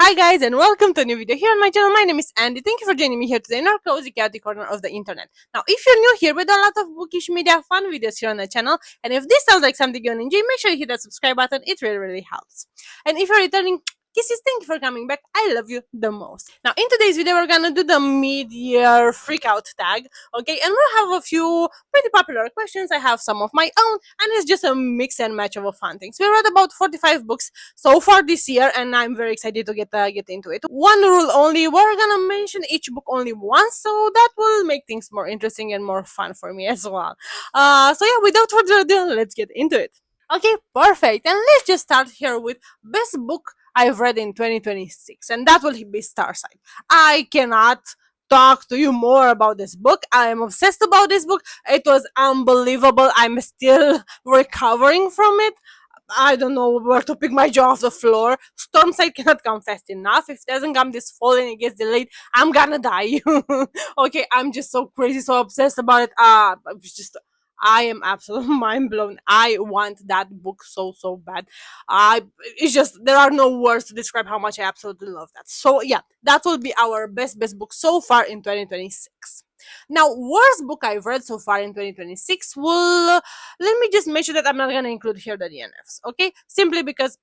Hi guys and welcome to a new video here on my channel. My name is Andy. Thank you for joining me here today in our cozy chaotic corner of the internet. Now if you're new here, we do a lot of bookish media fun videos here on the channel, and if this sounds like something you enjoy, make sure you hit that subscribe button. It really helps. And if you're returning, kisses, thank you for coming back. I love you the most. Now in today's video we're gonna do the mid-year freakout tag, okay, and we'll have a few pretty popular questions. I have some of my own, and it's just a mix and match of fun things. We read about 45 books so far this year, and I'm very excited to get into it. One rule only: we're gonna mention each book only once, so that will make things more interesting and more fun for me as well. So yeah, without further ado, let's get into it. Okay, perfect. And let's just start here with best book I've read in 2026, and that will be Starside. I cannot talk to you more about this book. I am obsessed about this book. It was unbelievable. I'm still recovering from it. I don't know where to pick my jaw off the floor. Stormside cannot come fast enough. If it doesn't come this fall and it gets delayed, I'm gonna die. Okay, I'm just so crazy, so obsessed about it. I am absolutely mind blown. I want that book so bad. It's just there are no words to describe how much I absolutely love that. So yeah, that will be our best book so far in 2026. Now, worst book I've read so far in 2026 will, let me just make sure that I'm not gonna include here the DNFs, okay? Simply because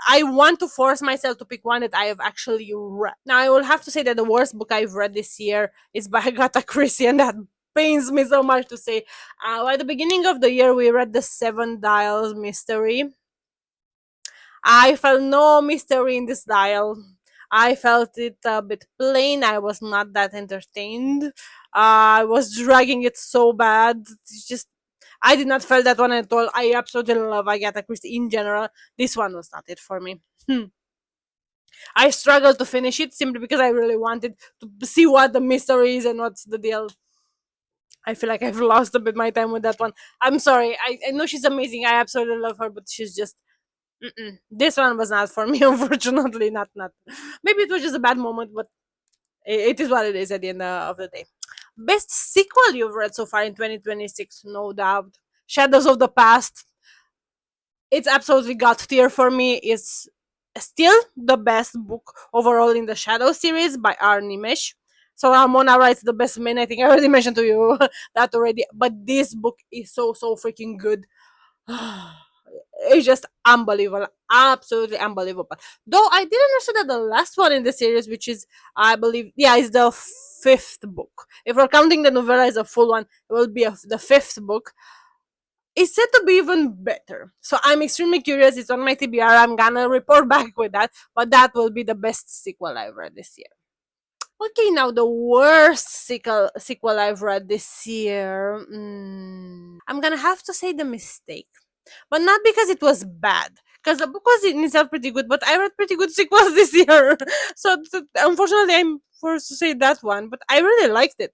I want to force myself to pick one that I have actually read. Now, I will have to say that the worst book I've read this year is by Agatha Christie, and that pains me so much to say. At the beginning of the year, we read the Seven Dials mystery. I felt no mystery in this dial. I felt it a bit plain. I was not that entertained. I was dragging it so bad. It's just, I did not feel that one at all. I absolutely love Agatha Christie in general. This one was not it for me. I struggled to finish it simply because I really wanted to see what the mystery is and what's the deal. I feel like I've lost a bit my time with that one. I'm sorry. I know she's amazing. I absolutely love her, but she's just, this one was not for me. Unfortunately, not. Maybe it was just a bad moment, but it is what it is at the end of the day. Best sequel you've read so far in 2026, no doubt. Shadows of the Past. It's absolutely god tier for me. It's still the best book overall in the Shadow series by R. Nimesh. So Ramona writes the best man. I think I already mentioned to you that already. But this book is so freaking good. It's just unbelievable, absolutely unbelievable. Though I did understand that the last one in the series, which is, I believe, yeah, is the fifth book. If we're counting the novella as a full one, it will be the fifth book. It's said to be even better. So I'm extremely curious. It's on my TBR. I'm gonna report back with that. But that will be the best sequel I've read this year. Okay, now the worst sequel I've read this year. I'm gonna have to say The Mistake, but not because it was bad, because the book was in itself pretty good. But I read pretty good sequels this year, so unfortunately, I'm forced to say that one. But I really liked it,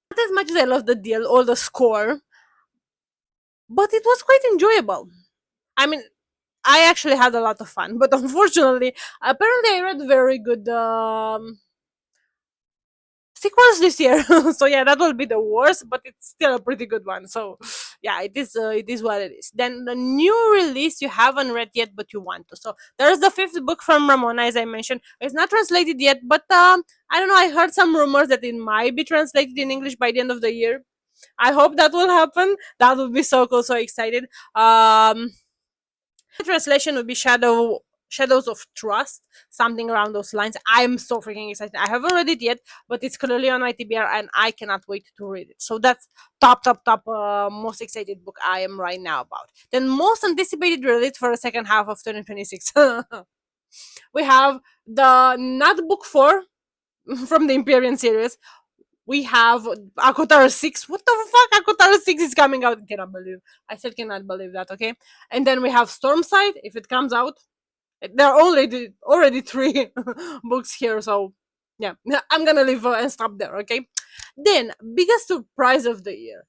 not as much as I loved the deal or the score, but it was quite enjoyable. I mean, I actually had a lot of fun, but unfortunately, apparently, I read very good sequels this year. So yeah, that will be the worst, but it's still a pretty good one. So yeah, it is what it is. Then the new release you haven't read yet but you want to. So there's the fifth book from Ramona, as I mentioned. It's not translated yet, but I don't know, I heard some rumors that it might be translated in English by the end of the year. I hope that will happen. That would be so cool, so excited. Translation would be Shadows of Trust, something around those lines. I'm so freaking excited. I haven't read it yet, but it's clearly on my TBR, and I cannot wait to read it. So that's top most excited book I am right now about. Then most anticipated release for the second half of 2026. We have the not book 4 from the Imperium series. We have Akotaro 6. What the fuck? Akotaro 6 is coming out. Cannot believe. I still cannot believe that, okay? And then we have Stormside, if it comes out. There are already 3 books here, so yeah. I'm gonna leave and stop there, okay? Then, biggest surprise of the year.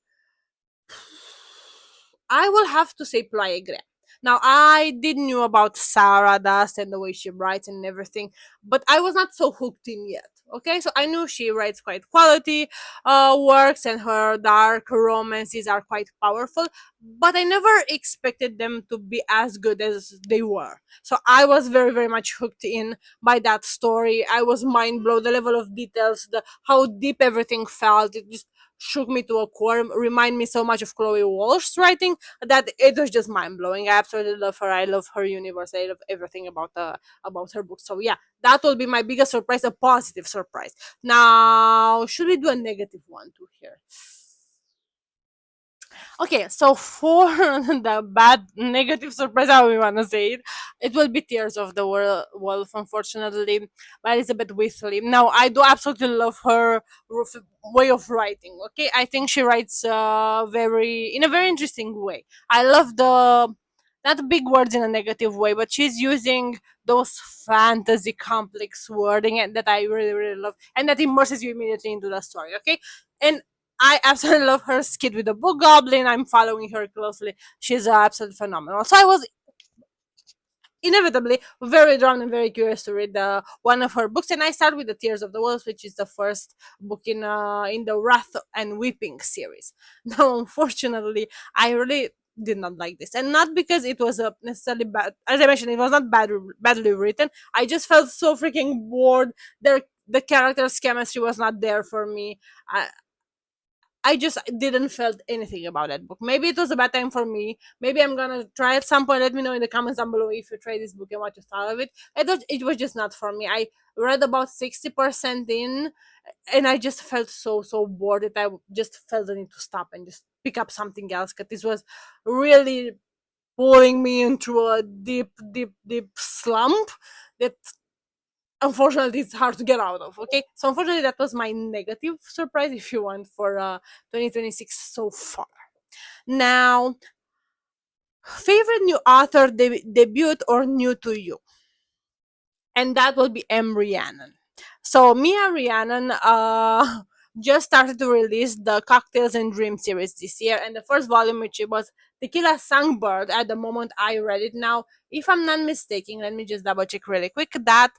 I will have to say Playa Grande. Now, I did knew about Sarah Dust and the way she writes and everything, but I was not so hooked in yet. Okay, so I knew she writes quite quality works, and her dark romances are quite powerful, but I never expected them to be as good as they were. So I was very, very much hooked in by that story. I was mind blown. The level of details, the how deep everything felt, it just shook me to a core. Remind me so much of Chloe Walsh's writing that it was just mind blowing. I absolutely love her. I love her universe. I love everything about her book. So yeah, that will be my biggest surprise, a positive surprise. Now, should we do a negative one too here? Okay, so for the bad negative surprise, how we want to say it, it will be Tears of the Wolf, unfortunately, but it's a bit whistly. Now, I do absolutely love her way of writing. Okay, I think she writes very in a very interesting way. I love the not big words in a negative way, but she's using those fantasy complex wording and that I really, really love, and that immerses you immediately into the story. Okay, and I absolutely love her skit with the book goblin. I'm following her closely. She's absolutely phenomenal. So I was inevitably very drawn and very curious to read one of her books, and I start with the Tears of the Wolves, which is the first book in the Wrath and Weeping series. Now, unfortunately, I really did not like this, and not because it was necessarily bad. As I mentioned, it was not badly written. I just felt so freaking bored. The characters' chemistry was not there for me. I just didn't felt anything about that book. Maybe it was a bad time for me. Maybe I'm gonna try at some point. Let me know in the comments down below if you try this book and what you thought of it. It was just not for me. I read about 60% in, and I just felt so bored that I just felt the need to stop and just pick up something else. Because this was really pulling me into a deep slump that unfortunately it's hard to get out of. Okay, so unfortunately that was my negative surprise, if you want, for 2026 so far. Now, favorite new author debut or new to you, and that will be M. Rhiannon. So Mia Rhiannon just started to release the Cocktails and Dreams series this year, and the first volume, which it was Tequila Songbird, at the moment I read it. Now, if I'm not mistaken, let me just double check really quick. That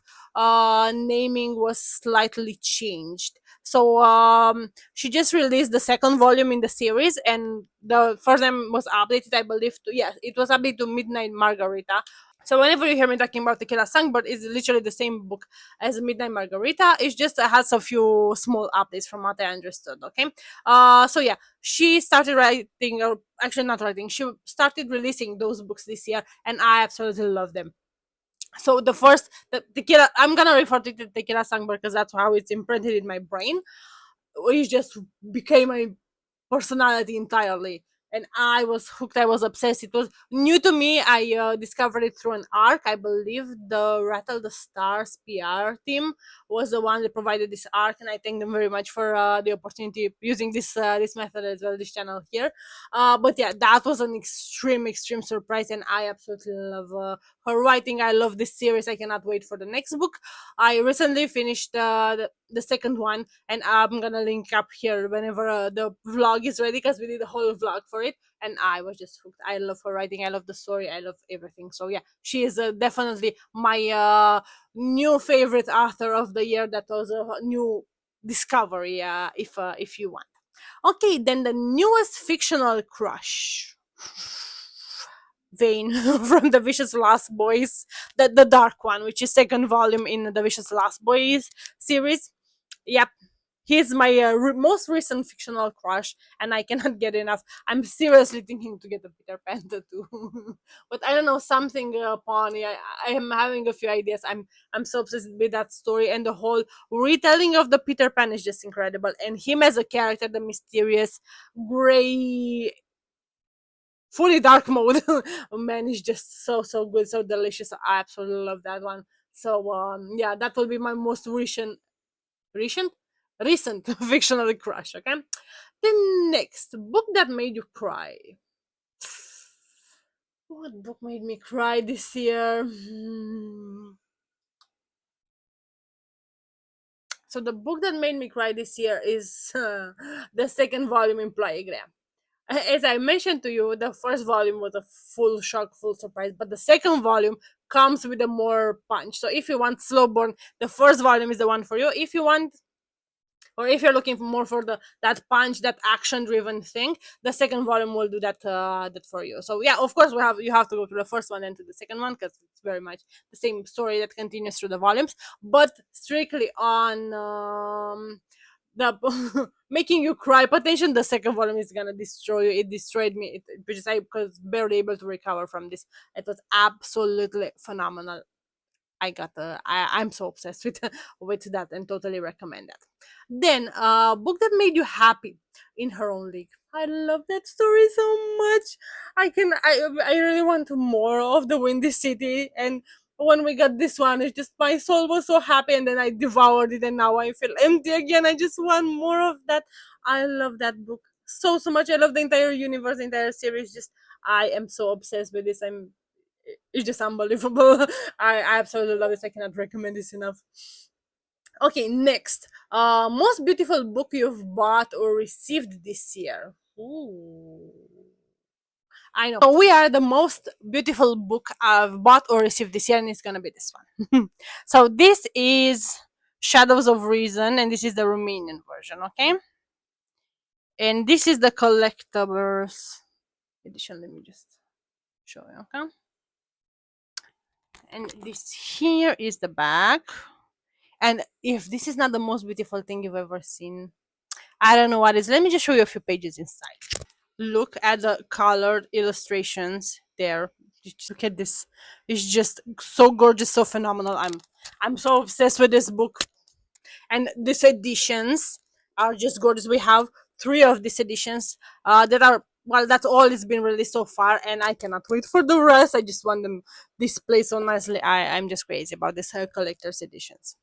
naming was slightly changed. So she just released the second volume in the series, and the first time was updated, I believe. To Yes, it was updated to Midnight Margarita. So whenever you hear me talking about Tequila Songbird, it's literally the same book as Midnight Margarita. It just has a few small updates from what I understood. Okay, so yeah, she started writing, or actually not writing. She started releasing those books this year, and I absolutely love them. So the Tequila, I'm gonna refer to it as Tequila Songbird because that's how it's imprinted in my brain. It just became my personality entirely, and I was hooked. I was obsessed. It was new to me. I discovered it through an arc. I believe the Rattle the Stars PR team was the one that provided this arc, and I thank them very much for the opportunity of using this method as well, this channel here. But yeah, that was an extreme surprise, and I absolutely love her writing. I love this series. I cannot wait for the next book. I recently finished the second one, and I'm gonna link up here whenever the vlog is ready, because we did a whole vlog for it, and I was just hooked. I love her writing. I love the story. I love everything. So yeah, she is definitely my new favorite author of the year. That was a new discovery, if you want. Okay, then the newest fictional crush. Vane from the Vicious Last Boys, the dark one, which is second volume in the Vicious Last Boys series. Yep, he's my most recent fictional crush, and I cannot get enough. I'm seriously thinking to get a Peter Pan tattoo, but I don't know, something upon it. I am having a few ideas. I'm so obsessed with that story, and the whole retelling of the Peter Pan is just incredible. And him as a character, the mysterious gray fully dark mode man, is just so good, so delicious. I absolutely love that one. So yeah, that will be my most recent recent fictional crush. Okay, the next book that made you cry. What book made me cry this year? So the book that made me cry this year is the second volume in Playa. As I mentioned to you, the first volume was a full shock, full surprise, but the second volume comes with a more punch. So if you want slow burn, the first volume is the one for you. If you want, or if you're looking for more for the that punch, that action driven thing, the second volume will do that for you. So yeah, of course, you have to go to the first one and to the second one, because it's very much the same story that continues through the volumes, but strictly on the making you cry potential, the second volume is gonna destroy you. It destroyed me, because I was barely able to recover from this. It was absolutely phenomenal. I'm so obsessed with with that, and totally recommend that. Then book that made you happy, In Her Own League. I love that story so much. I really want more of the Windy City, and when we got this one, it's just my soul was so happy, and then I devoured it, and now I feel empty again. I just want more of that. I love that book so much. I love the entire universe, the entire series. Just I am so obsessed with this. It's just unbelievable. I absolutely love this. I cannot recommend this enough. Okay, next. Most beautiful book you've bought or received this year. Ooh. I know. So we are the most beautiful book I've bought or received this year, and it's gonna be this one. So this is Shadows of Reason, and this is the Romanian version, okay? And this is the collectibles edition. Let me just show you, okay? And this here is the back. And if this is not the most beautiful thing you've ever seen, I don't know what is. Let me just show you a few pages inside. Look at the colored illustrations there. Just look at this. It's just so gorgeous, so phenomenal. I'm so obsessed with this book. And these editions are just gorgeous. We have three of these editions that are, well, that's all is been released so far, and I cannot wait for the rest. I just want them displayed so nicely. I'm just crazy about this collector's editions.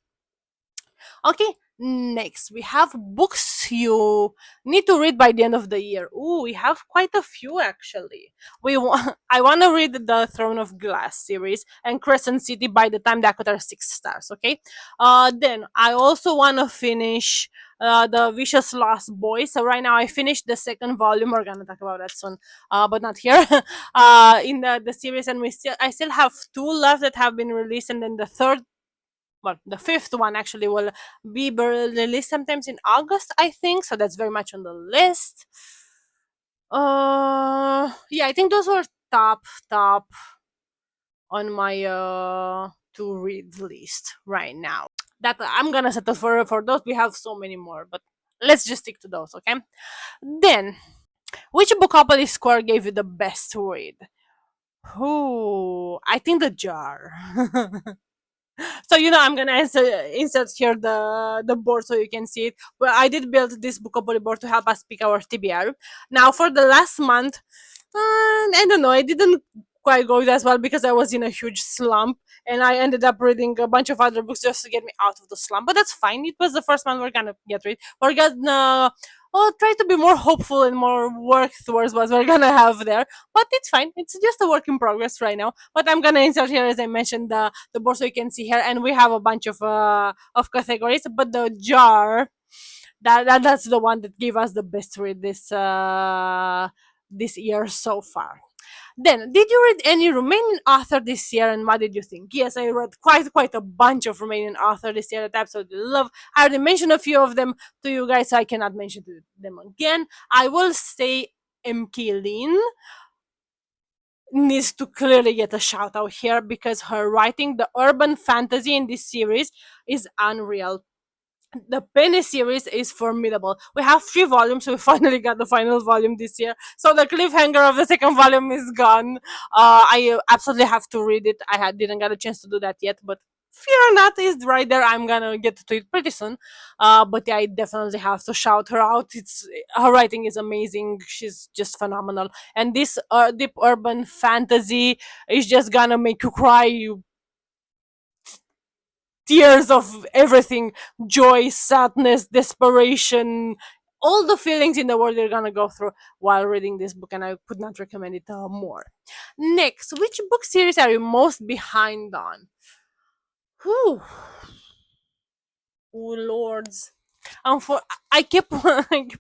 Okay, next we have books you need to read by the end of the year. Ooh, we have quite a few actually. I want to read the Throne of Glass series and Crescent City by the time that are 6 stars. Okay, then I also want to finish the Vicious Lost Boys. So right now I finished the second volume. We're gonna talk about that soon, but not here. In the series, and I still have two left that have been released, and then the third, well, the fifth one actually will be released sometimes in August, I think. So that's very much on the list. Yeah, I think those were top on my to read list right now. That I'm gonna settle for those. We have so many more, but let's just stick to those, okay? Then, which Bookopolis score gave you the best read? Who? I think The Jar. So I'm gonna insert here the board so you can see it. Well, I did build this Bookable board to help us pick our TBR. Now for the last month, I don't know, I didn't quite go as well because I was in a huge slump, and I ended up reading a bunch of other books just to get me out of the slump. But that's fine. It was the first one we're gonna get rid. We're gonna try to be more hopeful and more work towards what we're gonna have there. But it's fine. It's just a work in progress right now. But I'm gonna insert here, as I mentioned, the board so you can see here, and we have a bunch of categories. But the jar, that's the one that gave us the best read this year so far. Then, did you read any Romanian author this year, and what did you think? Yes, I read quite a bunch of Romanian author this year that I absolutely love. I already mentioned a few of them to you guys, so I cannot mention them again. I will say MK Lin needs to clearly get a shout out here because her writing, the urban fantasy in this series, is unreal. The Penny series is formidable. We have 3 volumes. So we finally got the final volume this year. So the cliffhanger of the second volume is gone. I absolutely have to read it. Didn't get a chance to do that yet, but fear not, is right there. I'm gonna get to it pretty soon. But yeah, I definitely have to shout her out. Her writing is amazing. She's just phenomenal. And this deep urban fantasy is just gonna make you cry. You tears of everything, joy, sadness, desperation, all the feelings in the world you're gonna go through while reading this book, and I could not recommend it more. Next, which book series are you most behind on? Whew. Oh lords. For I keep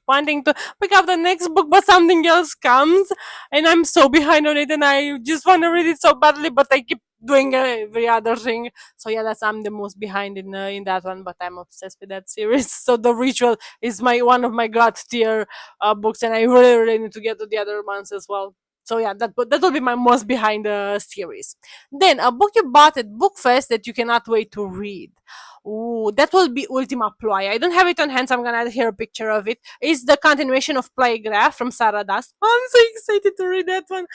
wanting to pick up the next book, but something else comes, and I'm so behind on it, and I just want to read it so badly, but I keep doing every other thing. So yeah, that's I'm the most behind in that one, but I'm obsessed with that series. So the ritual is my one of my god tier books, and I really need to get to the other ones as well. So yeah, that will be my most behind series. Then a book you bought at Bookfest that you cannot wait to read. Ooh, that will be Ultima Ploy. I don't have it on hand, so I'm gonna add here a picture of it. It's the continuation of Playgraph from Sarah Das. I'm so excited to read that one.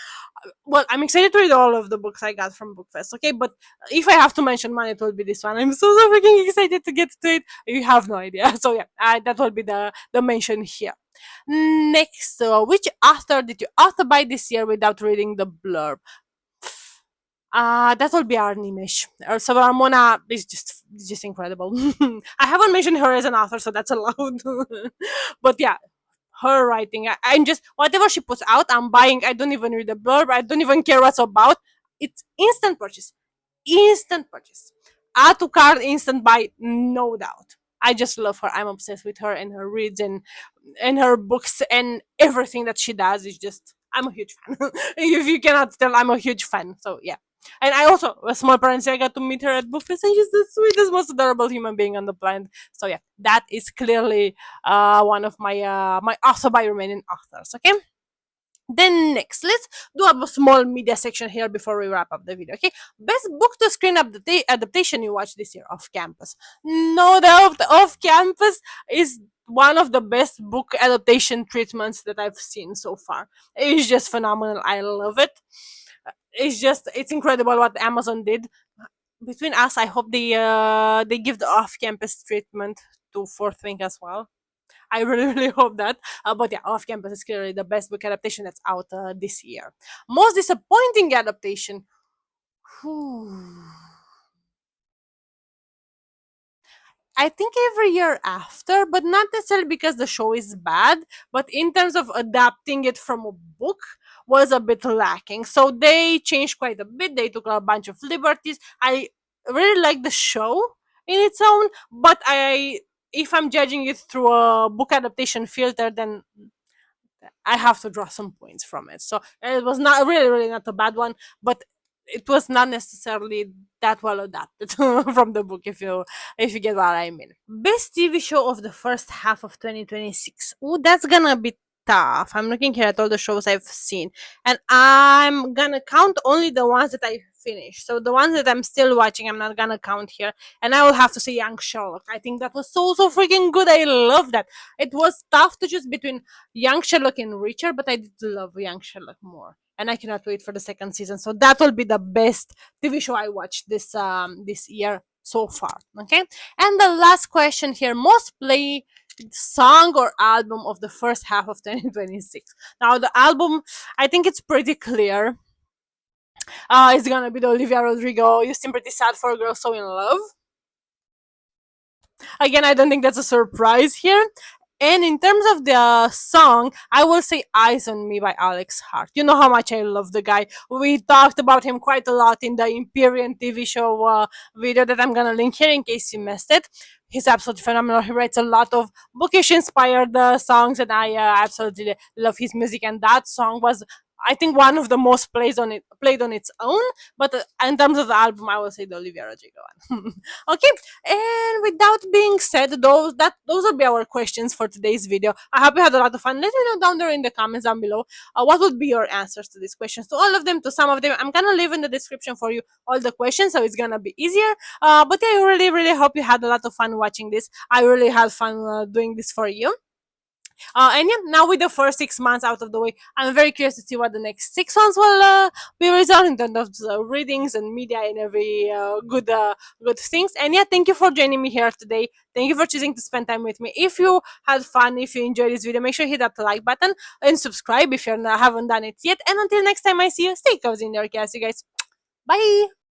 Well, I'm excited to read all of the books I got from Bookfest, okay? But if I have to mention one, it will be this one. I'm so freaking excited to get to it. You have no idea. So yeah, that will be the mention here. Next, which author did you author by this year without reading the blurb? That will be our Nimish. So Ramona is just incredible. I haven't mentioned her as an author, so that's allowed. But yeah, her writing. I'm just whatever she puts out, I'm buying. I don't even read the blurb. I don't even care what's about. It's instant purchase. Instant purchase. Add to cart, instant buy, no doubt. I just love her. I'm obsessed with her and her reads and her books and everything that she does is just I'm a huge fan. If you cannot tell, I'm a huge fan. So yeah. And I also a small parenthesis, I got to meet her at Buffet, and she's the sweetest, most adorable human being on the planet. So yeah, that is clearly one of my author by Romanian authors. Okay. Then next, let's do a small media section here before we wrap up the video. Okay, best book to screen adaptation you watched this year, Off Campus. No doubt, Off Campus is one of the best book adaptation treatments that I've seen so far. It's just phenomenal. I love it. It's incredible what Amazon did. Between us, I hope they give the Off Campus treatment to Fourth Wing as well. I really, really hope that. But yeah, Off Campus is clearly the best book adaptation that's out this year. Most disappointing adaptation. Whew. I think every year after, but not necessarily because the show is bad, but in terms of adapting it from a book was a bit lacking. So they changed quite a bit. They took a bunch of liberties. I really like the show in its own, but if I'm judging it through a book adaptation filter, then I have to draw some points from it. So it was not really, really not a bad one, but it was not necessarily that well adapted from the book. If you get what I mean. Best TV show of the first half of 2026. Oh, that's gonna be tough. I'm looking here at all the shows I've seen, and I'm gonna count only the ones that I finished. So the ones that I'm still watching, I'm not gonna count here. And I will have to say Young Sherlock. I think that was so freaking good. I love that. It was tough to choose between Young Sherlock and Richard, but I did love Young Sherlock more. And I cannot wait for the second season. So that will be the best TV show I watched this year so far. Okay. And the last question here: most played song or album of the first half of 2026. Now the album, I think it's pretty clear. It's gonna be the Olivia Rodrigo "You Seem Pretty Sad for a Girl So in Love." Again, I don't think that's a surprise here. And in terms of the song, I will say Eyes on Me by Alex Hart. You know how much I love the guy. We talked about him quite a lot in the Empyrean TV show video that I'm gonna link here in case you missed it. He's absolutely phenomenal. He writes a lot of bookish inspired songs, and I absolutely love his music. And that song was, I think, one of the most played on its own. But in terms of the album, I will say the Olivia Rodrigo one. Okay, and with that being said, those will be our questions for today's video. I hope you had a lot of fun. Let me know down there in the comments down below what would be your answers to these questions. To all of them, to some of them, I'm gonna leave in the description for you all the questions, so it's gonna be easier. But yeah, I really, really hope you had a lot of fun watching this. I really had fun doing this for you. And yeah, now with the first 6 months out of the way, I'm very curious to see what the next 6 months will be result in terms of readings and media and every good things. And yeah, thank you for joining me here today. Thank you for choosing to spend time with me. If you had fun, if you enjoyed this video, make sure you hit that like button and subscribe if you haven't done it yet. And until next time I see you, stay cozy in your chaos, you guys. Bye!